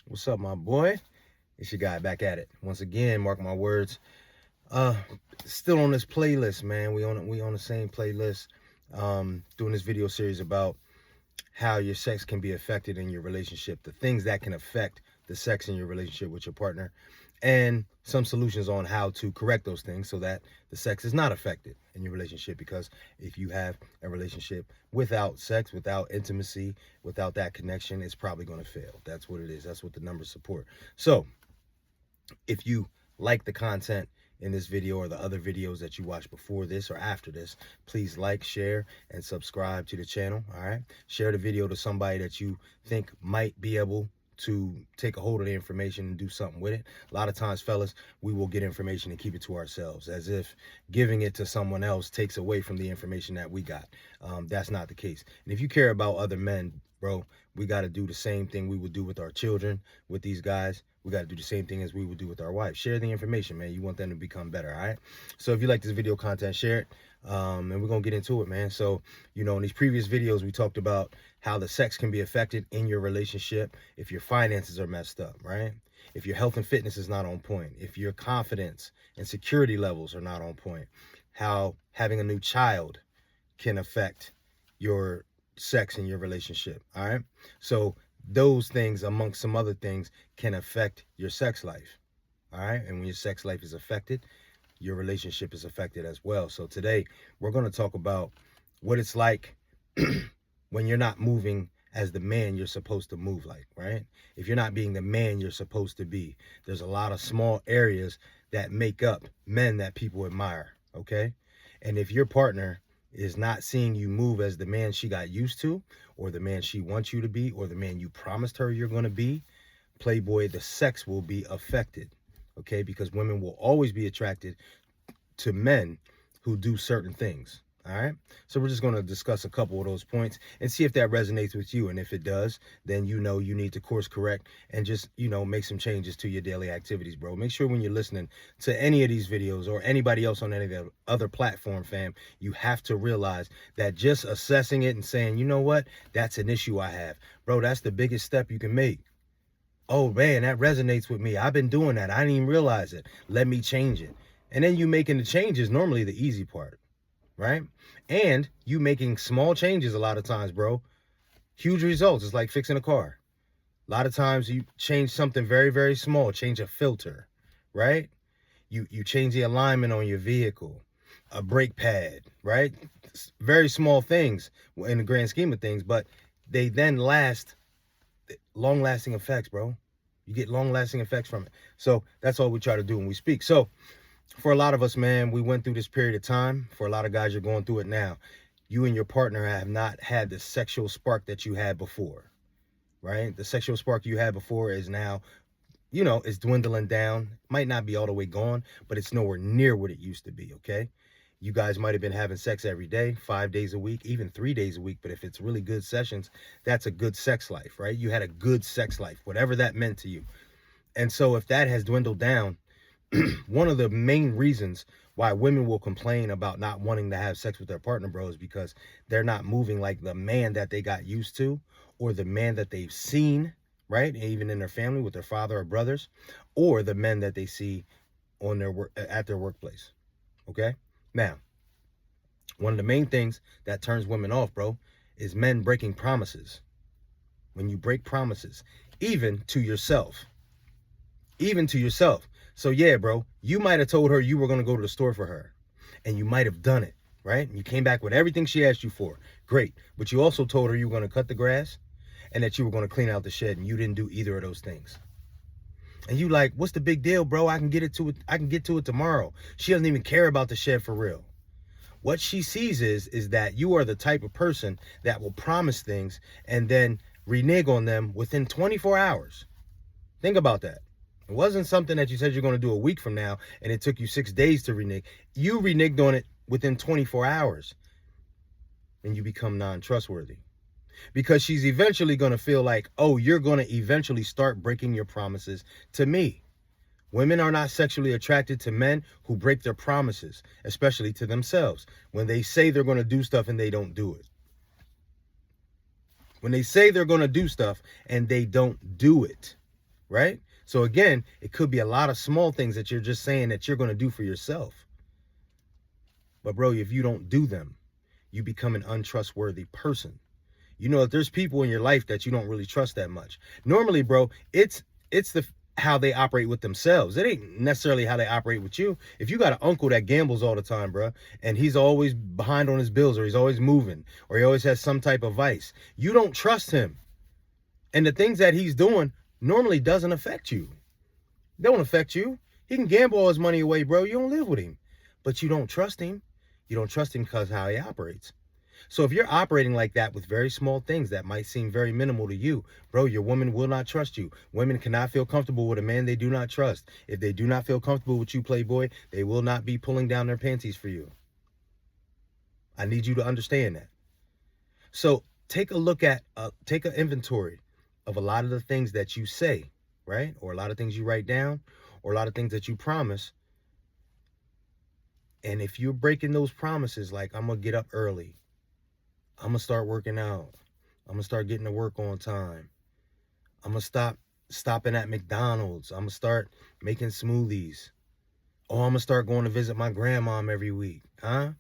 What's up, my boy? It's your guy back at it once again. Mark my words. Still on this playlist, man. We on the same playlist. Doing this video series about how your sex can be affected in your relationship, the things that can affect the sex in your relationship with your partner, and some solutions on how to correct those things so that the sex is not affected in your relationship. Because if you have a relationship without sex, without intimacy, without that connection, it's probably going to fail. That's what it is. That's what the numbers support. So if you like the content in this video or the other videos that you watched before this or after this, please like, share, and subscribe to the channel. All right, share the video to somebody that you think might be able to take a hold of the information and do something with it. A lot of times, fellas, we will get information and keep it to ourselves, as if giving it to someone else takes away from the information that we got. That's not the case. And if you care about other men, bro, we got to do the same thing we would do with our children, with these guys. We got to do the same thing as we would do with our wife. Share the information, man. You want them to become better, all right? So if you like this video content, share it. And we're going to get into it, man. So, you know, in these previous videos, we talked about how the sex can be affected in your relationship if your finances are messed up, right? If your health and fitness is not on point, if your confidence and security levels are not on point, how having a new child can affect your sex in your relationship, all right? So those things, amongst some other things, can affect your sex life, all right? And when your sex life is affected, your relationship is affected as well. So today, we're going to talk about what it's like when you're not moving as the man you're supposed to move like, right? If you're not being the man you're supposed to be, there's a lot of small areas that make up men that people admire, okay? And if your partner is not seeing you move as the man she got used to, or the man she wants you to be, or the man you promised her you're going to be, Playboy, the sex will be affected, okay? Because women will always be attracted to men who do certain things, all right? So we're just going to discuss a couple of those points and see if that resonates with you. And if it does, then you know you need to course correct and just, you know, make some changes to your daily activities, bro. Make sure when you're listening to any of these videos or anybody else on any of the other platform, fam, you have to realize that just assessing it and saying, you know what, that's an issue I have. Bro, that's the biggest step you can make. Oh, man, that resonates with me. I've been doing that. I didn't even realize it. Let me change it. And then you making the changes, normally the easy part, right? And you making small changes a lot of times, bro. Huge results. It's like fixing a car. A lot of times you change something very, very small. Change a filter, right? You change the alignment on your vehicle, a brake pad, right? Very small things in the grand scheme of things, but they then last long-lasting effects, bro. You get long-lasting effects from it. So that's all we try to do when we speak. So for a lot of us, man, we went through this period of time. For a lot of guys, you're going through it now. You and your partner have not had the sexual spark that you had before, right? The sexual spark you had before is now, you know, it's dwindling down. Might not be all the way gone, but it's nowhere near what it used to be, okay? You guys might have been having sex every day, 5 days a week, even 3 days a week. But if it's really good sessions, that's a good sex life, right? You had a good sex life, whatever that meant to you. And so if that has dwindled down, one of the main reasons why women will complain about not wanting to have sex with their partner, bro, is because they're not moving like the man that they got used to, or the man that they've seen, right? Even in their family with their father or brothers, or the men that they see on their work at their workplace. Okay? Now, one of the main things that turns women off, bro, is men breaking promises. When you break promises, even to yourself. Even to yourself. So yeah, bro, you might have told her you were going to go to the store for her, and you might have done it, right? You came back with everything she asked you for. Great. But you also told her you were going to cut the grass and that you were going to clean out the shed, and you didn't do either of those things. And you like, what's the big deal, bro? I can get to it tomorrow. She doesn't even care about the shed for real. What she sees is that you are the type of person that will promise things and then renege on them within 24 hours. Think about that. It wasn't something that you said you're going to do a week from now and it took you 6 days to renege. You reneged on it within 24 hours and you become non-trustworthy. Because she's eventually going to feel like, oh, you're going to eventually start breaking your promises to me. Women are not sexually attracted to men who break their promises, especially to themselves. When they say they're going to do stuff and they don't do it. When they say they're going to do stuff and they don't do it. right? So again, it could be a lot of small things that you're just saying that you're going to do for yourself. But bro, if you don't do them, you become an untrustworthy person. You know, if there's people in your life that you don't really trust that much. Normally, bro, it's the how they operate with themselves. It ain't necessarily how they operate with you. If you got an uncle that gambles all the time, bro, and he's always behind on his bills, or he's always moving, or he always has some type of vice, you don't trust him. And the things that he's doing normally doesn't affect you. They don't affect you. He can gamble all his money away, bro. You don't live with him. But you don't trust him. You don't trust him because how he operates. So if you're operating like that with very small things that might seem very minimal to you, bro, your woman will not trust you. Women cannot feel comfortable with a man they do not trust. If they do not feel comfortable with you, playboy, they will not be pulling down their panties for you. I need you to understand that. So take a look at, take an inventory of a lot of the things that you say, right? Or a lot of things you write down, or a lot of things that you promise. And if you're breaking those promises, like I'm going to get up early, I'm going to start working out, I'm going to start getting to work on time, I'm going to stop stopping at McDonald's, I'm going to start making smoothies, oh, I'm going to start going to visit my grandmom every week, huh?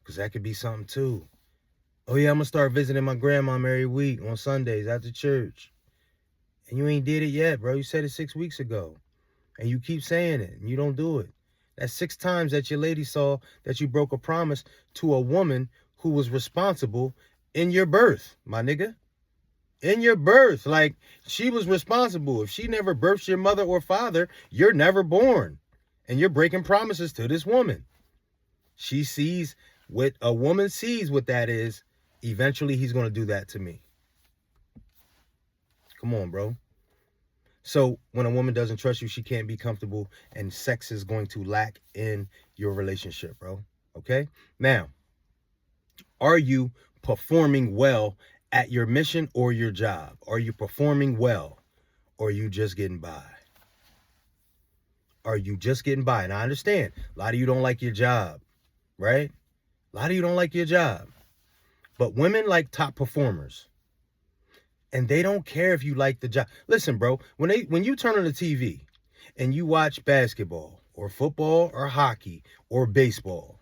Because that could be something too. Oh yeah, I'm going to start visiting my grandmom every week on Sundays after church. And you ain't did it yet, bro. You said it 6 weeks ago. And you keep saying it, and you don't do it. That's 6 times that your lady saw that you broke a promise to a woman who was responsible in your birth, my nigga. In your birth. Like, she was responsible. If she never birthed your mother or father, you're never born. And you're breaking promises to this woman. She sees what a woman sees what that is. Eventually, he's going to do that to me. Come on, bro. So when a woman doesn't trust you, she can't be comfortable, and sex is going to lack in your relationship, bro. Okay? Now, are you performing well at your mission or your job? Are you performing well, or are you just getting by? Are you just getting by? And I understand, a lot of you don't like your job, right? A lot of you don't like your job. But women like top performers. And they don't care if you like the job. Listen, bro, when you turn on the TV and you watch basketball or football or hockey or baseball,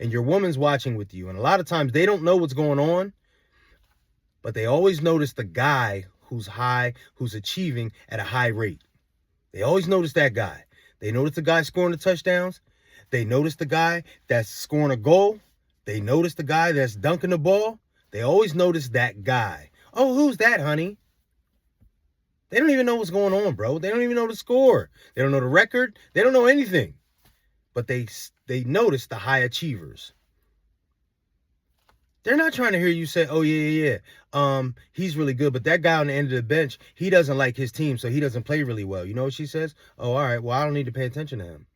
and your woman's watching with you, and a lot of times they don't know what's going on, but they always notice the guy who's achieving at a high rate. They always notice that guy. They notice the guy scoring the touchdowns. They notice the guy that's scoring a goal. They notice the guy that's dunking the ball. They always notice that guy. Oh, who's that, honey? They don't even know what's going on, bro. They don't even know the score. They don't know the record. They don't know anything. But they notice the high achievers. They're not trying to hear you say, oh, yeah. He's really good. But that guy on the end of the bench, he doesn't like his team, so he doesn't play really well. You know what she says? Oh, all right. Well, I don't need to pay attention to him.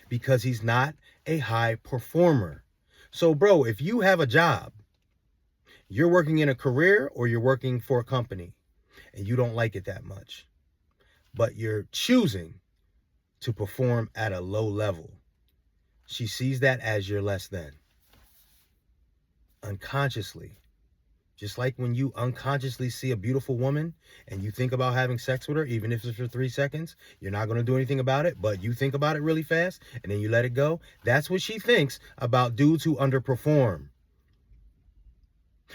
Because he's not a high performer. So, bro, if you have a job, you're working in a career or you're working for a company and you don't like it that much, but you're choosing to perform at a low level, she sees that as you're less than. Unconsciously. Just like when you unconsciously see a beautiful woman and you think about having sex with her, even if it's for 3 seconds, you're not going to do anything about it, but you think about it really fast and then you let it go. That's what she thinks about dudes who underperform.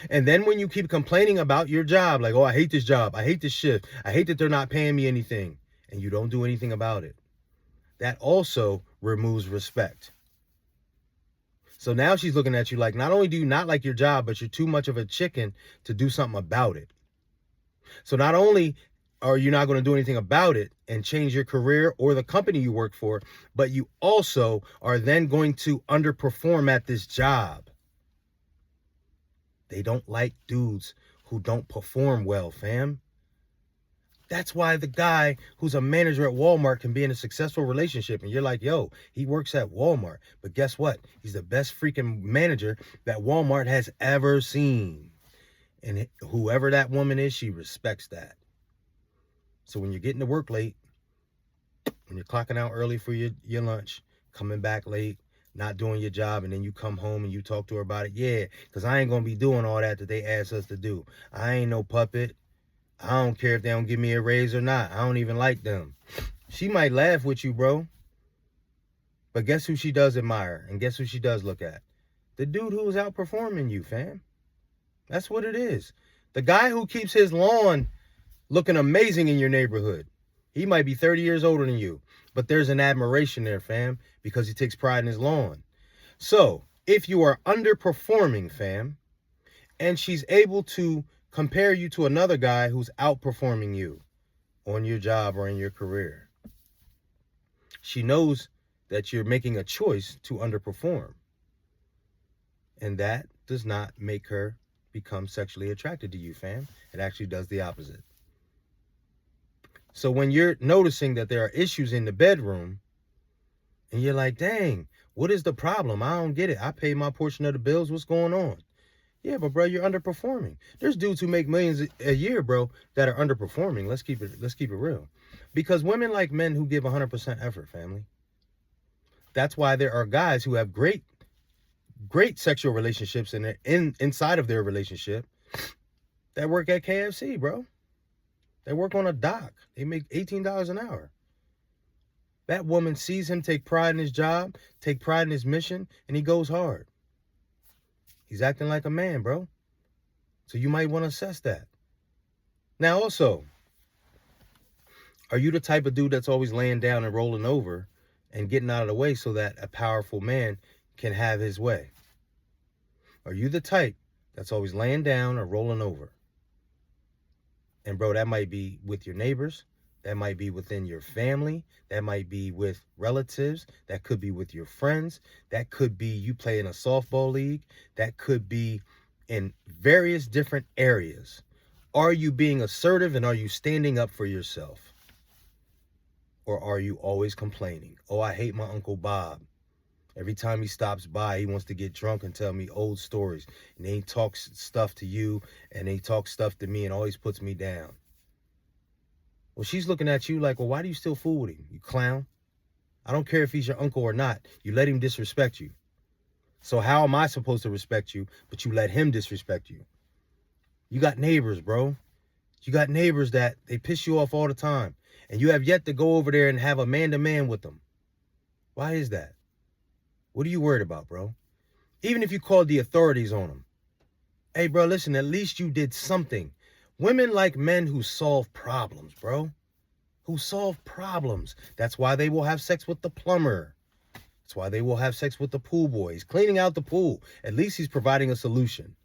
And then when you keep complaining about your job, like, oh, I hate this job, I hate this shift, I hate that they're not paying me anything, and you don't do anything about it, that also removes respect. So now she's looking at you like, not only do you not like your job, but you're too much of a chicken to do something about it. So not only are you not going to do anything about it and change your career or the company you work for, but you also are then going to underperform at this job. They don't like dudes who don't perform well, fam. That's why the guy who's a manager at Walmart can be in a successful relationship. And you're like, yo, he works at Walmart. But guess what? He's the best freaking manager that Walmart has ever seen. And whoever that woman is, she respects that. So when you're getting to work late, when you're clocking out early for your lunch, coming back late, not doing your job, and then you come home and you talk to her about it. Yeah, because I ain't going to be doing all that they asked us to do. I ain't no puppet. I don't care if they don't give me a raise or not. I don't even like them. She might laugh with you, bro. But guess who she does admire? And guess who she does look at? The dude who is outperforming you, fam. That's what it is. The guy who keeps his lawn looking amazing in your neighborhood. He might be 30 years older than you. But there's an admiration there, fam, because he takes pride in his lawn. So, if you are underperforming, fam, and she's able to compare you to another guy who's outperforming you on your job or in your career, she knows that you're making a choice to underperform. And that does not make her become sexually attracted to you, fam. It actually does the opposite. So when you're noticing that there are issues in the bedroom and you're like, dang, what is the problem? I don't get it. I pay my portion of the bills. What's going on? Yeah, but bro, you're underperforming. There's dudes who make millions a year, bro, that are underperforming. Let's keep it real. Because women like men who give 100% effort, family. That's why there are guys who have great sexual relationships inside of their relationship that work at KFC, bro. They work on a dock. They make $18 an hour. That woman sees him take pride in his job, take pride in his mission, and he goes hard. He's acting like a man, bro. So you might want to assess that. Now also, are you the type of dude that's always laying down and rolling over and getting out of the way so that a powerful man can have his way? Are you the type that's always laying down or rolling over? And bro, that might be with your neighbors. That might be within your family. That might be with relatives. That could be with your friends. That could be you play in a softball league. That could be in various different areas. Are you being assertive and are you standing up for yourself? Or are you always complaining? Oh, I hate my Uncle Bob. Every time he stops by, he wants to get drunk and tell me old stories. And then he talks stuff to you and he talks stuff to me and always puts me down. Well, she's looking at you like, well, why do you still fool with him, you clown? I don't care if he's your uncle or not. You let him disrespect you. So how am I supposed to respect you, but you let him disrespect you? You got neighbors, bro. You got neighbors that they piss you off all the time. And you have yet to go over there and have a man-to-man with them. Why is that? What are you worried about, bro? Even if you called the authorities on them. Hey, bro, listen, at least you did something. Women like men who solve problems, bro. Who solve problems. That's why they will have sex with the plumber. That's why they will have sex with the pool boy. He's cleaning out the pool. At least he's providing a solution.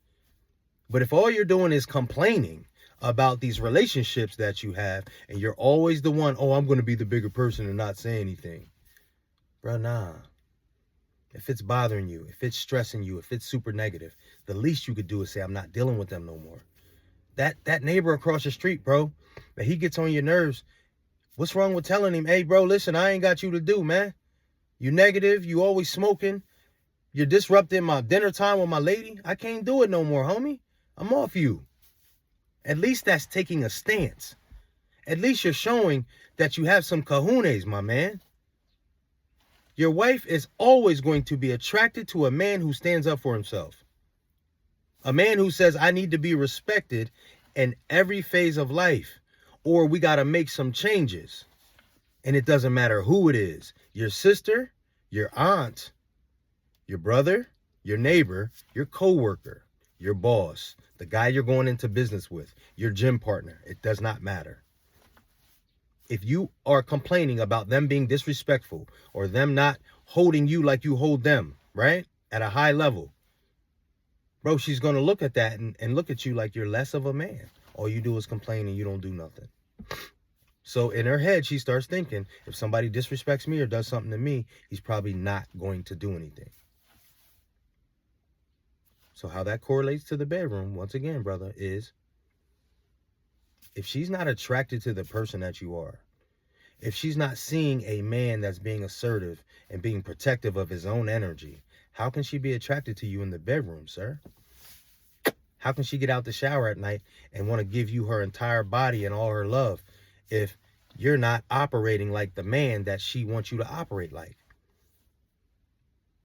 But if all you're doing is complaining about these relationships that you have, and you're always the one, oh, I'm going to be the bigger person and not say anything. Bro, nah. If it's bothering you, if it's stressing you, if it's super negative, the least you could do is say, I'm not dealing with them no more. That neighbor across the street, bro, that he gets on your nerves, what's wrong with telling him, hey, bro, listen, I ain't got you to do, man. You negative, you always smoking, you're disrupting my dinner time with my lady. I can't do it no more, homie. I'm off you. At least that's taking a stance. At least you're showing that you have some cojones, my man. Your wife is always going to be attracted to a man who stands up for himself. A man who says, I need to be respected in every phase of life, or we got to make some changes. And it doesn't matter who it is, your sister, your aunt, your brother, your neighbor, your coworker, your boss, the guy you're going into business with, your gym partner. It does not matter. If you are complaining about them being disrespectful or them not holding you like you hold them, right, at a high level, bro, she's going to look at that and look at you like you're less of a man. All you do is complain and you don't do nothing. So in her head, she starts thinking, if somebody disrespects me or does something to me, he's probably not going to do anything. So how that correlates to the bedroom, once again, brother, is if she's not attracted to the person that you are, if she's not seeing a man that's being assertive and being protective of his own energy, how can she be attracted to you in the bedroom, sir? How can she get out the shower at night and want to give you her entire body and all her love if you're not operating like the man that she wants you to operate like?